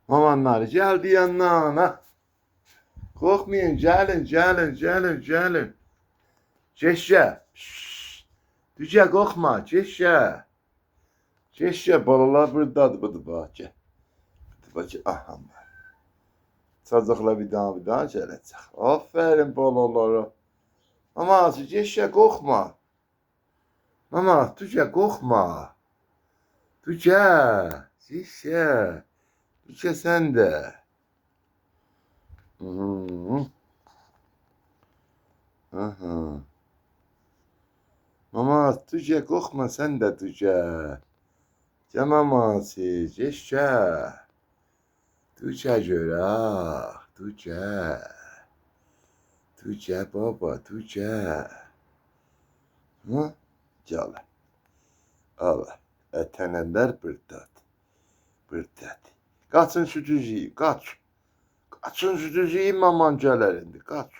Mamanlar geldi yanına. Korkmayın, gelin. Ceşe. Düce korkma, ceşe. Ceşe, balalar buradadır, budur bahçe. Budur bahçe, aha. Çocuklar bir daha gelecek. Aferin balalara. Mama, ceşe korkma. Mama, düce korkma. Düce, ceşe. Düce sen de. Hı. Aha. Mama, düce korkma sen de düce. Cemaması, ceşe. Düce göre, düce. Düce baba, düce. Hı? Gel. Allah. Eteneler bırdat. Bırdat. Kaçın şu düzeyim, kaç. Kaçın şu düzeyim aman gələr indi, kaç.